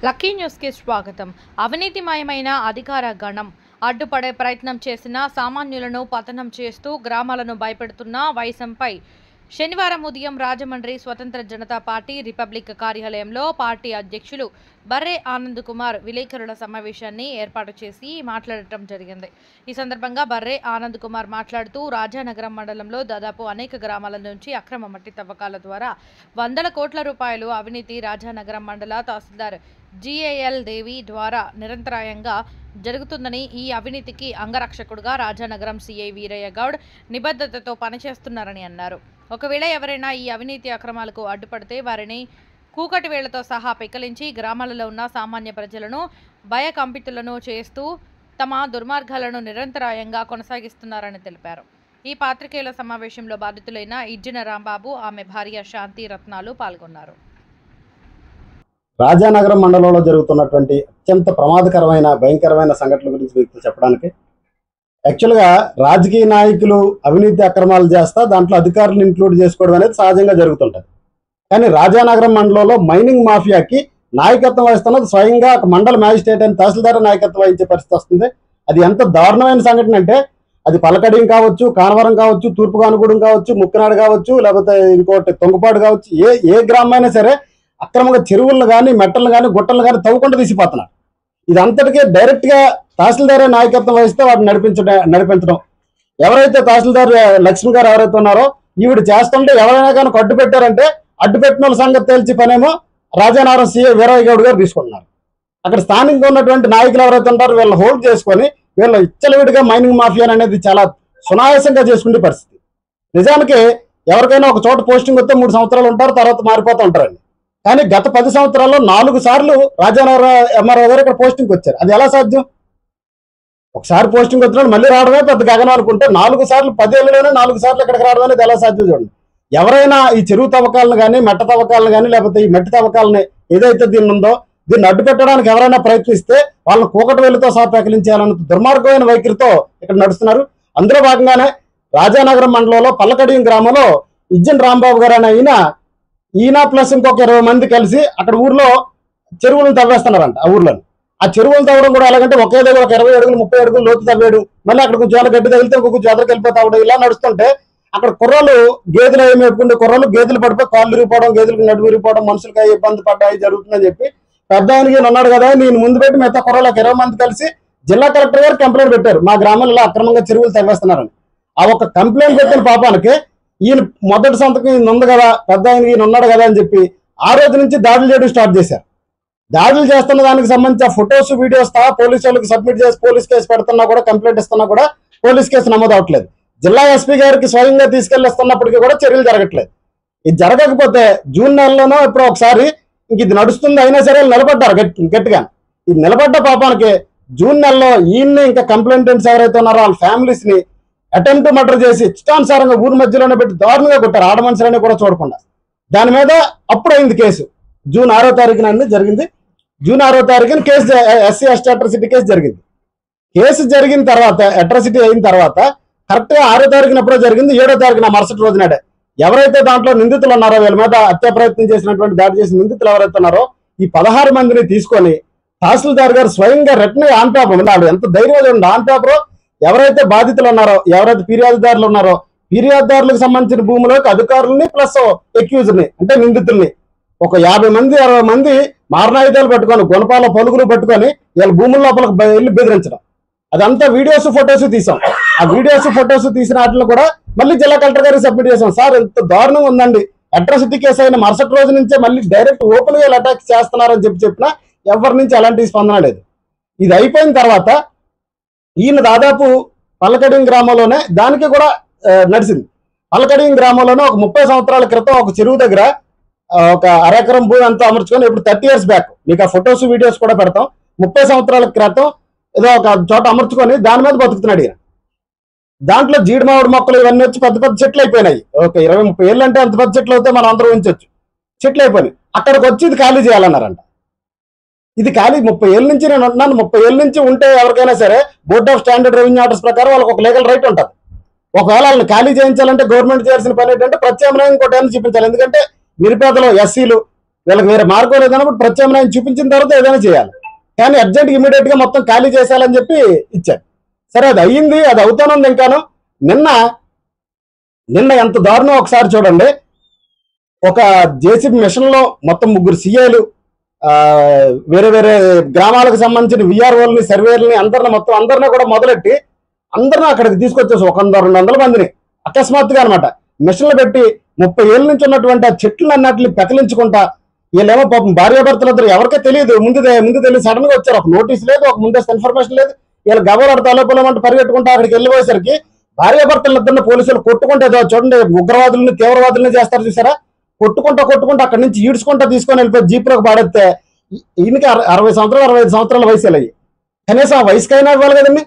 Lucky న్యూస్కి స్వాగతం. అవినీతిమయమైన అధికార గణం అడ్డుపడే ప్రయత్నం చేసిన సామాన్యులను పతనం చేస్తూ గ్రామాలను భయపెడుతున్న వైసంపై శనివారం ఉదయం రాజమండ్రి స్వతంత్ర జనతా పార్టీ రిపబ్లిక్ కార్యాలయంలో పార్టీ అధ్యక్షులు బర్రే ఆనంద్ కుమార్ విలేకరుల సమావేశాన్ని ఏర్పాటు చేసి మాట్లాడటం జరిగింది. ఈ సందర్భంగా బర్రే ఆనంద్ కుమార్ మాట్లాడుతూ రాజానగరం మండలంలో దాదాపు అనేక గ్రామాల నుంచి అక్రమ మట్టి తవ్వకాల ద్వారా వందల కోట్ల రూపాయలు అవినీతి రాజానగరం మండల తహసీల్దార్ జిఏఎల్ దేవి ద్వారా నిరంతరాయంగా జరుగుతుందని, ఈ అవినీతికి అంగరక్షకుడుగా రాజానగరం సిఐ వీరయ్య గౌడ్ నిబద్ధతతో పనిచేస్తున్నారని అన్నారు. ఒకవేళ ఎవరైనా ఈ అవినీతి అక్రమాలకు అడ్డుపడితే వారిని కూకటి వేళ్లతో సహా పెకలించి గ్రామాలలో ఉన్న సామాన్య ప్రజలను భయకంపితులను చేస్తూ తమ దుర్మార్గాలను నిరంతరాయంగా కొనసాగిస్తున్నారని తెలిపారు. ఈ పాత్రికేయుల సమావేశంలో బాధితులైన ఇజ్జిన రాంబాబు, ఆమె భార్య శాంతి రత్నాలు పాల్గొన్నారు. రాజానగరం మండలంలో జరుగుతున్నటువంటి అత్యంత ప్రమాదకరమైన భయంకరమైన సంఘటనల గురించి మీకు చెప్పడానికి, యాక్చువల్గా రాజకీయ నాయకులు అవినీతి అక్రమాలు చేస్తా దాంట్లో అధికారులను ఇంక్లూడ్ చేసుకోవడం అనేది సహజంగా జరుగుతుంటుంది. కానీ రాజానగరం మండలంలో మైనింగ్ మాఫియాకి నాయకత్వం వహిస్తున్నది స్వయంగా మండల మ్యాజిస్ట్రేట్ అని తహసీల్దార్ నాయకత్వం వహించే పరిస్థితి వస్తుంది. అది ఎంత దారుణమైన సంఘటన అంటే, అది పలకడియం కావచ్చు, కానవరం కావచ్చు, తూర్పు కానుగూడెం కావచ్చు, ముక్కనాడు కావచ్చు, లేకపోతే ఇంకోటి తొంగపాడు కావచ్చు, ఏ గ్రామం అయినా సరే అక్రమంగా చెరువులను కానీ మెట్టలను కానీ గుట్టలను కానీ తవ్వకుండా తీసిపోతున్నారు. ఇదంతటికీ డైరెక్ట్గా తహసీల్దార్ నాయకత్వం వహిస్తే వాటిని నడిపించడం. ఎవరైతే తహసీల్దార్ లక్ష్మి గారు ఎవరైతే ఉన్నారో ఈవిడ చేస్తుంటే ఎవరైనా కానీ అడ్డు పెట్టారంటే అడ్డు పెట్టిన వాళ్ళ సంగతి తేల్చి పనేమో రాజానగరం సిఐ వీరయ్య గౌడ్ గారు తీసుకుంటున్నారు. అక్కడ స్థానికంగా ఉన్నటువంటి నాయకులు ఎవరైతే ఉంటారో వీళ్ళని హోల్డ్ చేసుకొని వీళ్ళు ఇచ్చలవిడిగా మైనింగ్ మాఫియా అనేది చాలా సునాయాసంగా చేసుకునే పరిస్థితి. నిజానికి ఎవరికైనా ఒక చోట పోస్టింగ్ వస్తే 3 సంవత్సరాలు ఉంటారు, తర్వాత మారిపోతూ ఉంటారండి. కానీ గత 10 సంవత్సరాల్లో 4 సార్లు రాజానగరం ఎంఆర్ఓ గారు ఇక్కడ పోస్టింగ్కి వచ్చారు. అది ఎలా సాధ్యం? ఒకసారి పోస్టింగ్ వచ్చినప్పుడు మళ్ళీ రావడమే పెద్ద గగనం అనుకుంటే 4 సార్లు 10 ఏళ్ళలోనే 4 సార్లు ఇక్కడికి రావడం అనేది ఎలా సాధ్యం చూడండి. ఎవరైనా ఈ చెరువు తవ్వకాలను కానీ మెట్ట తవ్వకాలను కానీ లేకపోతే ఈ మట్టి తవ్వకాలని ఏదైతే దీన్ని ఉందో దీన్ని అడ్డు పెట్టడానికి ఎవరైనా ప్రయత్నిస్తే వాళ్ళని కూకటి వేలుతో సహా పెకలించాలన్న దుర్మార్గమైన వైఖరితో ఇక్కడ నడుస్తున్నారు. అందులో భాగంగానే రాజానగరం మండలంలో పల్లకడియం గ్రామంలో ఇజ్జిన రాంబాబు గారు అనే ఈయన ప్లస్ ఇంకొక 20 మంది కలిసి అక్కడ ఊర్లో చెరువులను తవ్వేస్తున్నారంట. ఆ చెరువులు తవ్వడం కూడా ఎలాగంటే ఒకే దగ్గర ఒక 20 అడుగులు 30 అడుగులు లోతు తవ్వేడు, మళ్ళీ అక్కడ కొంచెం గడ్డి తగిలితే ఇంకొక జాతరకు వెళ్ళిపోతాడు. ఇలా నడుస్తుంటే అక్కడ కుర్రలు గేదెలు ఏమి మేపుకుంటే కుర్రలు గేదెలు పడిపోయి కాళ్ళు విరిగిపోవడం, గేదెలకు నడుము విరిగిపోవడం, మనుషులకి ఇబ్బంది పడ్డాయి జరుగుతుందని చెప్పి పెద్ద ఆయనకి ఉన్నాడు కదా నేను ముందు పెట్టి మిగతా కుర్రలకు 20 మంది కలిసి జిల్లా కలెక్టర్ గారు కంప్లైంట్ పెట్టారు, మా గ్రామంలో ఇలా అక్రమంగా చెరువులు తవ్వేస్తున్నారని. ఆ ఒక్క కంప్లైంట్ పెట్టిన పాపానికి ఈయన మొదటి సంతకం ఈయన ఉంది కదా, పెద్ద ఆయనకి ఈయన ఉన్నాడు కదా అని చెప్పి ఆ రోజు నుంచి దాడులు చేయడం స్టార్ట్ చేశారు. దాడులు చేస్తున్న దానికి సంబంధించి ఆ ఫొటోస్ వీడియోస్ పోలీసు వాళ్ళకి సబ్మిట్ చేసి పోలీస్ కేసు పెడుతున్నా కూడా, కంప్లైంట్ ఇస్తున్నా కూడా పోలీస్ కేసు నమోదు అవట్లేదు. జిల్లా ఎస్పీ గారికి స్వయంగా తీసుకెళ్లిస్తున్నప్పటికీ కూడా చర్యలు జరగట్లేదు. ఇది జరగకపోతే జూన్ నెలలోనో ఎప్పుడో ఒకసారి ఇంక ఇది నడుస్తుంది అయినా సరే నిలబడ్డారు గట్టిగా. ఇది నిలబడ్డ పాపానికి జూన్ నెలలో ఈయన్ని ఇంకా కంప్లైంటెంట్స్ ఎవరైతే ఉన్నారో వాళ్ళ ఫ్యామిలీస్ ని అటెంప్ట్ మర్డర్ చేసి ఇష్టానుసారంగా ఊరు మధ్యలోనే పెట్టి దారుణంగా కొట్టారు, ఆడ మనుషులని కూడా చూడకుండా. దాని మీద అప్పుడైంది కేసు. జూన్ 6వ తారీఖున జరిగింది. జూన్ 6వ తారీఖున case SC ST atrocity case జరిగింది. కేసు జరిగిన తర్వాత అట్రాసిటీ అయిన తర్వాత కరెక్ట్ గా 6వ తారీఖున ఎప్పుడో జరిగింది. 7వ తారీఖున మరుసటి రోజు నాడే ఎవరైతే దాంట్లో నిందితులు ఉన్నారో వీళ్ళ మీద హత్య ప్రయత్నం చేసినటువంటి దాడి చేసిన నిందితులు ఎవరైతే ఉన్నారో ఈ 16 మందిని తీసుకొని తహసీల్దార్ గారు స్వయంగా రిటర్న్ ఆన్ పేపర్ ఉన్నాడు. ఎంత ధైర్యం చూడండి. ఆన్ పేపర్ ఎవరైతే బాధితులు ఉన్నారో, ఎవరైతే ఫిర్యాదుదారులు ఉన్నారో, ఫిర్యాదుదారులకు సంబంధించిన భూములోకి అధికారులని ప్లస్ ఎక్యూజ్ని అంటే నిందితుల్ని ఒక 50 మంది 60 మంది మారణాయుధాలు పట్టుకొని గుణపాల పలుగులు పట్టుకొని వీళ్ళ భూముల లోపలికి వెళ్ళి బెదిరించడం. అదంతా వీడియోస్ ఫొటోస్ తీసాం. ఆ వీడియోస్ ఫొటోస్ తీసిన వాటిని కూడా మళ్ళీ జిల్లా కలెక్టర్ గారికి సబ్మిట్ చేసాం. సార్ ఎంత దారుణంగా ఉందండి, అట్రాసిటీ కేసు అయిన మరుసటి రోజు నుంచే మళ్ళీ డైరెక్ట్ ఓపెన్ గా అటాక్ చేస్తున్నారని చెప్పినా ఎవరి నుంచి ఎలాంటి స్పందన లేదు. ఇది అయిపోయిన తర్వాత ఈయన దాదాపు పల్లకడియం గ్రామంలోనే దానికి కూడా నడిచింది. పల్లకడియం గ్రామంలోనే ఒక 30 సంవత్సరాల క్రితం ఒక చెరువు దగ్గర ఒక అరెకరం భూమి అంతా అమర్చుకొని, ఇప్పుడు 30 years బ్యాక్ మీకు ఆ ఫొటోస్ వీడియోస్ కూడా పెడతాం. 30 సంవత్సరాల క్రితం ఏదో ఒక చోట అమర్చుకొని దాని మీద బతుకుతున్నాడు ఈయన. దాంట్లో జీడి మామిడి మొక్కలు ఇవన్నీ వచ్చి పెద్ద పెద్ద చెట్లు అయిపోయినాయి. ఒక 20-30 ఏళ్ళు అంటే అంత పెద్ద చెట్లు అయితే మనం అందరూ ఉంచవచ్చు. చెట్లు అయిపోయినాయి. అక్కడికి వచ్చి ఇది ఖాళీ చేయాలన్నారంట. ఇది ఖాళీ 30 ఏళ్ళ నుంచి నేను ఉంటున్నాను. 30 ఏళ్ళ నుంచి ఉంటే ఎవరికైనా సరే board of standard revenue orders ప్రకారం వాళ్ళకి ఒక లీగల్ రైట్ ఉంటుంది. ఒకవేళ వాళ్ళని ఖాళీ చేయించాలంటే గవర్నమెంట్ చేయాల్సిన పని ఏంటంటే ప్రత్యామ్నాయం ఇంకోటి చూపించాలి. ఎందుకంటే నిరుపేదలు, ఎస్సీలు, వీళ్ళకి వేరే మార్గం లేదన్నప్పుడు ప్రత్యామ్నాయం చూపించిన తర్వాత ఏదైనా చేయాలి. కానీ అర్జెంట్ ఇమీడియట్ గా మొత్తం ఖాళీ చేసేయాలని చెప్పి ఇచ్చారు. సరే అది అయ్యింది, అది అవుతానుంది. ఇంకాను నిన్న ఎంత దారుణం ఒకసారి చూడండి. ఒక జేసీబీ మిషన్ లో మొత్తం 3 సీఏలు, వేరే వేరే గ్రామాలకు సంబంధించిన విఆర్ఓల్ని, సర్వేర్లని అందరిని కూడా మొదలెట్టి అందరిని అక్కడికి తీసుకొచ్చేసి 100-200 మందిని అకస్మాత్తుగా అనమాట మిషన్లు పెట్టి 30 ఏళ్ళ నుంచి ఉన్నటువంటి ఆ చెట్లు అన్నట్లు పెకలించుకుంటా, వీళ్ళేమో పాపం భార్యాభర్తలు ఇద్దరు ఎవరికే తెలియదు, ముందు తెలియదు, సడన్ గా వచ్చారు. ఒక నోటీస్ లేదు, ఒక ముందస్తు ఇన్ఫర్మేషన్ లేదు. వీళ్ళు గవర్నర్ తలోపలేమంటే పరిగెట్టుకుంటా అక్కడికి వెళ్ళిపోయేసరికి భార్యాభర్తలు ఇద్దరిని పోలీసులు కొట్టుకుంటే చూడండి, ఉగ్రవాదులను తీవ్రవాదులను చేస్తారు చూసారా, కొట్టుకుంటా అక్కడి నుంచి ఈడ్చుకుంటా తీసుకొని వెళ్ళిపోయి జీపులోకి పాడేస్తే ఈయనకి 60 సంవత్సరాలు 65 సంవత్సరాల వయసు అయ్యి, కనీసం ఆ వయసుకైనా ఇవ్వాలి కదండి.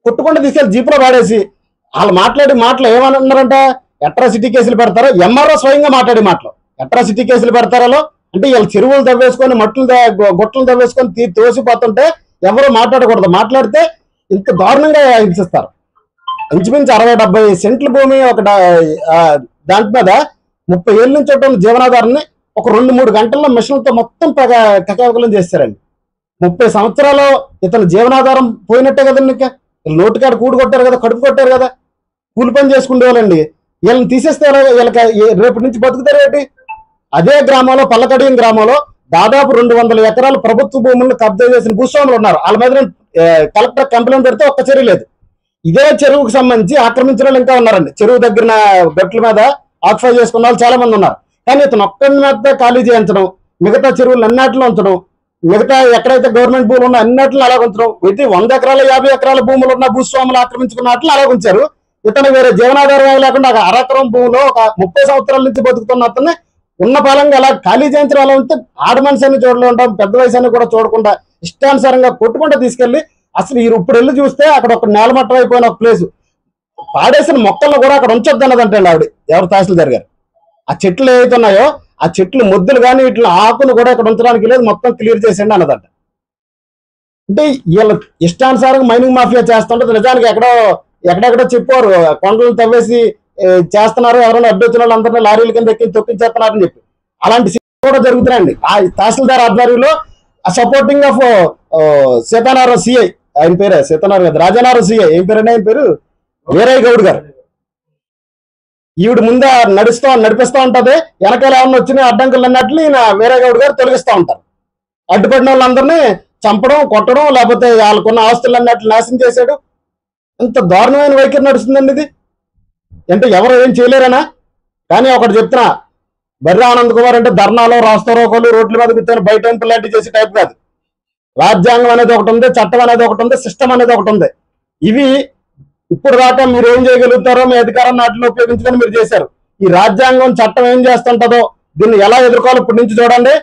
కొట్టుకుంటూ తీసుకెళ్ళి జీపులో పాడేసి వాళ్ళు మాట్లాడి మాటలు ఏమన్నారంట, అట్రాసిటీ కేసులు పెడతారో, ఎంఆర్ఓ స్వయంగా మాట్లాడి మాటలు అట్రాసిటీ కేసులు పెడతారో. అంటే వీళ్ళు చెరువులు తవ్వేసుకొని గుట్టలు తవ్వేసుకొని తోసిపోతుంటే ఎవరు మాట్లాడకూడదు, మాట్లాడితే ఇంత దారుణంగా హింసిస్తారు. ఇంచుమించు 60-70 సెంట్ల భూమి ఒక దాంట్ మీద 30 ఏళ్ళ నుంచి ఉన్న జీవనాధారాన్ని ఒక 2-3 గంటల్లో మిషన్లతో మొత్తం కకావకలం చేస్తారండి. 30 సంవత్సరాలు ఇతను జీవనాధారం పోయినట్టే కదండి. ఇంకా నోటికాడ కూడు కొట్టారు కదా, కడుపు కొట్టారు కదా, కూలి పని చేసుకునే వాళ్ళండి. వీళ్ళని తీసేస్తే వీళ్ళకి రేపటి నుంచి బతుకుతారు ఏంటి? అదే గ్రామంలో, పల్లకడియం గ్రామంలో దాదాపు 200 ఎకరాలు ప్రభుత్వ భూములను కబ్జా చేసిన భూస్వాములు ఉన్నారు. వాళ్ళ మీద కలెక్టర్ కంప్లైంట్ పెడితే ఒక్క చర్య లేదు. ఇదే చెరువుకు సంబంధించి ఆక్రమించిన వాళ్ళు ఇంకా ఉన్నారండి. చెరువు దగ్గర గట్ల మీద ఆక్యుపై చేసుకున్న వాళ్ళు చాలా మంది ఉన్నారు. కానీ ఇతను ఒక్కడి మీద ఖాళీ చేయించడం, మిగతా చెరువులు అన్నిటిలో ఉంచడం, మిగతా ఎక్కడైతే గవర్నమెంట్ భూములు ఉన్నా అన్నిటిలో అలా ఉంచడం, 100 ఎకరాల 50 ఎకరాల భూములు ఉన్న భూస్వాములు ఆక్రమించుకున్నట్లు అలా ఉంచారు. ఇతను వేరే జీవనాధారం లేకుండా ఒక అరెకరం భూమిలో ఒక 30 సంవత్సరాల నుంచి బతుకుతున్న అతన్ని ఉన్న పాలంగా అలా ఖాళీ చేయించడం అలా ఉంటే ఆడ మనిషి అని చూడలే ఉంటాం, పెద్ద వయసు అని కూడా చూడకుండా ఇష్టానుసారంగా కొట్టుకుంటూ తీసుకెళ్లి అసలు ఇప్పుడు వెళ్ళి చూస్తే అక్కడ ఒక నేలమట్టం అయిపోయిన ఒక ప్లేసు, పాడేసిన మొక్కలను కూడా అక్కడ ఉంచొద్దు అన్నదంటే ఆవిడ, ఎవరు తహసీల్దార్ గారు. ఆ చెట్లు ఏవైతే ఉన్నాయో ఆ చెట్లు ముద్దులు కానీ వీటిని ఆకులు కూడా ఇక్కడ ఉంచడానికి లేదు, మొత్తం క్లియర్ చేసేయండి అన్నదంట. అంటే వీళ్ళ ఇష్టానుసారంగా మైనింగ్ మాఫియా చేస్తుంటే నిజానికి ఎక్కడెక్కడో చెప్పారు, కొండలను తవ్వేసి చేస్తున్నారు, ఎవరైనా అడ్డొచ్చిన వాళ్ళందరినీ లారీల కింద ఎక్కి తొక్కించేస్తున్నారని చెప్పి. అలాంటి కూడా జరుగుతున్నాయండి. ఆ తహసీల్దార్ ఆధ్వర్యంలో సపోర్టింగ్ ఆఫ్ సీతానారాయణ సిఐ, ఆయన పేరు సీతానారాయణ కాదు, రాజానారాయణ సిఐ, ఏం పేరండి ఆయన పేరు, వీరయ్య గౌడ్ గారు. ఈవిడ ముందే నడిపిస్తూ ఉంటది, వెనకాల ఏమన్నా వచ్చిన అడ్డంకులు అన్నట్లు ఈయన వీరయ్య గౌడ్ గారు తొలగిస్తూ ఉంటారు. అడ్డుపడిన వాళ్ళందరినీ చంపడం, కొట్టడం, లేకపోతే వాళ్ళకున్న ఆస్తులు అన్నట్లు నాశనం చేశాడు. ఇంత దారుణమైన వైఖరి నడుస్తుందండి ఇది. అంటే ఎవరు ఏం చేయలేరనా? కానీ ఒకటి చెప్తున్నా, బర్రె ఆనంద్ కుమార్ అంటే ధర్నాలు, రాస్తారోకోలు, రోడ్ల మీద కూర్చొని బయట లాంటి చేసే టైప్ కాదు. రాజ్యాంగం అనేది ఒకటి ఉంది, చట్టం అనేది ఒకటి ఉంది, సిస్టమ్ అనేది ఒకటి ఉంది. ఇవి ఇప్పుడు దాకా మీరు ఏం చేయగలుగుతారో మీ అధికారాన్ని వాటిని ఉపయోగించుకొని మీరు చేశారు. ఈ రాజ్యాంగం, చట్టం ఏం చేస్తుంటదో దీన్ని ఎలా ఎదుర్కోవాలి ఇప్పటి నుంచి చూడండి.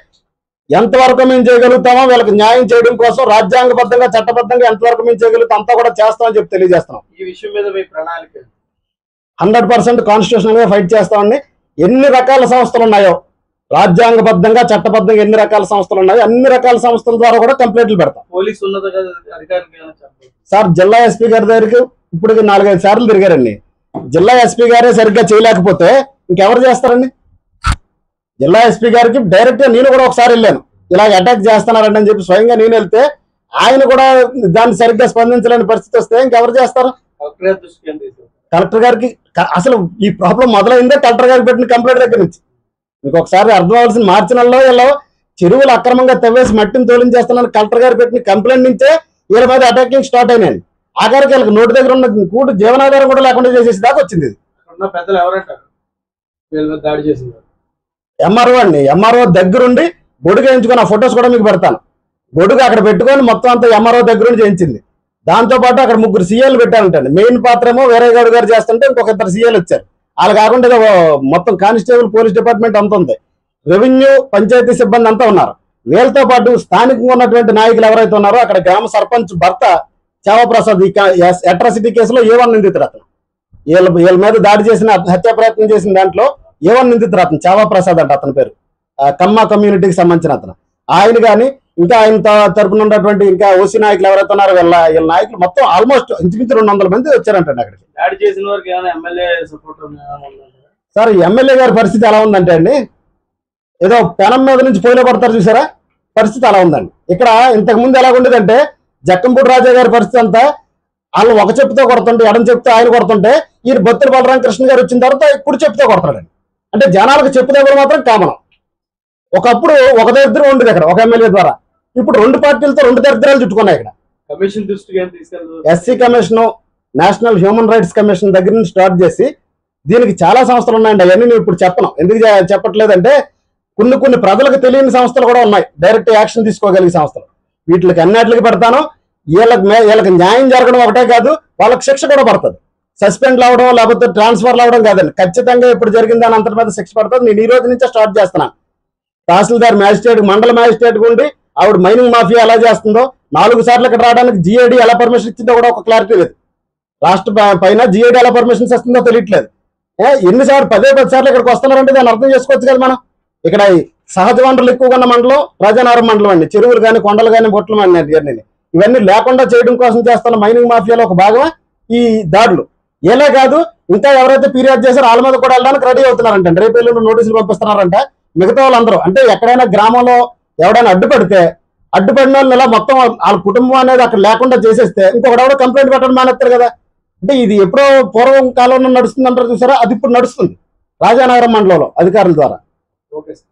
ఎంతవరకు మేము చేయగలుగుతామో వీళ్ళకి న్యాయం చేయడం కోసం రాజ్యాంగబద్ధంగా, చట్టబద్ధంగా ఎంతవరకు మేము చేయగలుగుతాం అంతా కూడా చేస్తామని చెప్పి తెలియజేస్తున్నాం. ఈ విషయం మీద మీ ప్రణాళిక 100% కాన్స్టిట్యూషనల్ గా ఫైట్ చేస్తామండి. ఎన్ని రకాల సంస్థలు ఉన్నాయో రాజ్యాంగబద్ధంగా, చట్టబద్ధంగా ఎన్ని రకాల సంస్థలు ఉన్నాయో అన్ని రకాల సంస్థల ద్వారా కూడా కంప్లైంట్లు పెడతాం. పోలీసు ఉన్నతాధికారులు సార్ జిల్లా ఎస్పీ గారి దగ్గరికి ఇప్పుడు 4-5 సార్లు తిరిగారండి. జిల్లా ఎస్పీ గారే సరిగ్గా చేయలేకపోతే ఇంకెవరు చేస్తారండి? జిల్లా ఎస్పీ గారికి డైరెక్ట్ గా నేను కూడా ఒకసారి వెళ్ళాను, ఇలాగ అటాక్ చేస్తున్నారండి అని చెప్పి స్వయంగా నేను వెళ్తే ఆయన కూడా దాన్ని సరిగ్గా స్పందించలేని పరిస్థితి వస్తే ఇంకెవరు చేస్తారు? కలెక్టర్ గారికి అసలు ఈ ప్రాబ్లం మొదలైందే కలెక్టర్ గారికి పెట్టిన కంప్లైంట్ దగ్గర నుంచి. మీకు ఒకసారి అర్థం అవ్వాల్సిన మార్చి నెలలో వీళ్ళు చెరువులు అక్రమంగా తవ్వేసి మట్టిని తోలించేస్తున్నాను కలెక్టర్ గారు పెట్టిన కంప్లైంట్ నుంచే వీళ్ళ మీద అటాకింగ్ స్టార్ట్ అయినాయి. ఆఖరికి వీళ్ళకి నోటి దగ్గర ఉన్న కూడు జీవనాధారం కూడా లేకుండా చేసేసి దాకా వచ్చింది. పెద్దలు ఎవరంటారు దాడి చేసింది? ఎంఆర్ఓ అండి. ఎంఆర్ఓ దగ్గరుండి గొడుగు వేయించుకుని ఆ ఫొటోస్ కూడా మీకు పెడతాను. గొడుగు అక్కడ పెట్టుకొని మొత్తం అంతా ఎంఆర్ఓ దగ్గరుండి చేయించింది. దాంతో పాటు అక్కడ 3 సీఏలు పెట్టారంటండి. మెయిన్ పాత్ర ఏమో వీరయ్య గౌడ్ గారు చేస్తుంటే ఇంకొక 2 సీఏలు వచ్చారు. వాళ్ళు కాకుండా మొత్తం కానిస్టేబుల్ పోలీస్ డిపార్ట్మెంట్ అంతా ఉంది, రెవెన్యూ పంచాయతీ సిబ్బంది అంతా ఉన్నారు. వీళ్ళతో పాటు స్థానికంగా ఉన్నటువంటి నాయకులు ఎవరైతే ఉన్నారో అక్కడ గ్రామ సర్పంచ్ భర్త చావప్రసాద్ అట్రాసిటీ కేసులో A1 నిందితుడు అతను. వీళ్ళ మీద దాడి చేసిన, హత్యా ప్రయత్నం చేసిన దాంట్లో A1 నిందితుడు అతను చావప్రసాద్ అంట అతని పేరు. కమ్మ కమ్యూనిటీకి సంబంధించిన అతను. ఆయన కానీ ఇంకా ఆయన తరపున ఉన్నటువంటి ఇంకా ఓసీ నాయకులు ఎవరైతే ఉన్నారో వీళ్ళ నాయకులు మొత్తం ఆల్మోస్ట్ ఇంచుమించు 200 మంది వచ్చారంటండి అక్కడికి. దాడి చేసిన వారికి ఏమైనా ఎమ్మెల్యే సపోర్ట్? సార్ ఎమ్మెల్యే గారి పరిస్థితి ఎలా ఉందంటే అండి, ఏదో పెనం మీద నుంచి పొయ్యిలో పడతారు చూసారా, పరిస్థితి అలా ఉందండి. ఇక్కడ ఇంతకుముందు ఎలా ఉండేదంటే జక్కంపూడి రాజా గారి పరిస్థితి అంతా వాళ్ళు ఒక చెప్పుతో కొడుతుంటే, ఎడం చెప్తే ఆయన కొడుతుంటే, ఈయన బొత్తుల బలరామకృష్ణ గారు వచ్చిన తర్వాత ఇప్పుడు చెప్తే కొడతాడండి. అంటే జనాలకు చెప్పు దగ్గర మాత్రం కామనం. ఒకప్పుడు ఒక దరిద్రం ఉండేది అక్కడ ఒక ఎమ్మెల్యే ద్వారా, ఇప్పుడు రెండు పార్టీలతో రెండు దరిద్రాలు చుట్టుకున్నాయి ఇక్కడ. కమిషన్ దృష్టికి ఏం తీసుకెళ్తారు? SC commission, national human rights commission దగ్గర నుంచి స్టార్ట్ చేసి దీనికి చాలా సంస్థలు ఉన్నాయండి. అవన్నీ నేను ఇప్పుడు చెప్పను. ఎందుకు చెప్పట్లేదంటే కొన్ని ప్రజలకు తెలియని సంస్థలు కూడా ఉన్నాయి, డైరెక్ట్ యాక్షన్ తీసుకోగలిగే సంస్థలు. వీటికి అన్నిటికి పెడతాను. వీళ్ళకి న్యాయం జరగడం ఒకటే కాదు, వాళ్ళకి శిక్ష కూడా పడుతుంది. సస్పెండ్ అవడం లేకపోతే ట్రాన్స్ఫర్ అవడం కాదండి, ఖచ్చితంగా ఇప్పుడు జరిగిన దాని అంతటి మీద శిక్ష పడుతుంది. నేను ఈ రోజు నుంచే స్టార్ట్ చేస్తున్నాను. తహసీల్దార్ మ్యాజిస్ట్రేట్, మండల మ్యాజిస్ట్రేట్ ఉండి ఆవిడ మైనింగ్ మాఫియా ఎలా చేస్తుందో, 4 సార్లు ఇక్కడ రావడానికి జిఐడి ఎలా పర్మిషన్ ఇచ్చిందో కూడా ఒక క్లారిటీ లేదు. రాష్ట్ర పైన జిఐడి ఎలా పర్మిషన్స్ ఇస్తుందో తెలియట్లేదు. ఎన్నిసార్లు 10 సార్లు ఇక్కడికి వస్తున్నారంటే దాన్ని అర్థం చేసుకోవచ్చు కదా మనం. ఇక్కడ సహజ వనరులు ఎక్కువగా ఉన్న మండలం రాజానగరం మండలం అండి. చెరువులు కానీ కొండలు కానీ బొట్లు కానీ ఇవన్నీ లేకుండా చేయడం కోసం చేస్తున్న మైనింగ్ మాఫియాలో ఒక భాగం ఈ దాడులు. ఏలే కాదు, ఇంకా ఎవరైతే ఫిర్యాదు చేశారో వాళ్ళ మీద కూడా వెళ్ళడానికి రెడీ అవుతున్నారంట. రేపు ఎల్లుండి నోటీసులు పంపిస్తున్నారంట. మిగతా వాళ్ళందరూ అంటే ఎక్కడైనా గ్రామంలో ఎవడైనా అడ్డుపడిన వాళ్ళు ఇలా మొత్తం వాళ్ళ కుటుంబం అనేది అక్కడ లేకుండా చేసేస్తే ఇంకొకడెవడో కంప్లైంట్ పెట్టడం మానేస్తారు కదా. అంటే ఇది ఎప్పుడో పూర్వం కాలంలో నడుస్తుంది అంటారు చూసారా, అది ఇప్పుడు నడుస్తుంది రాజానగరం మండలంలో అధికారుల ద్వారా. Okay sir.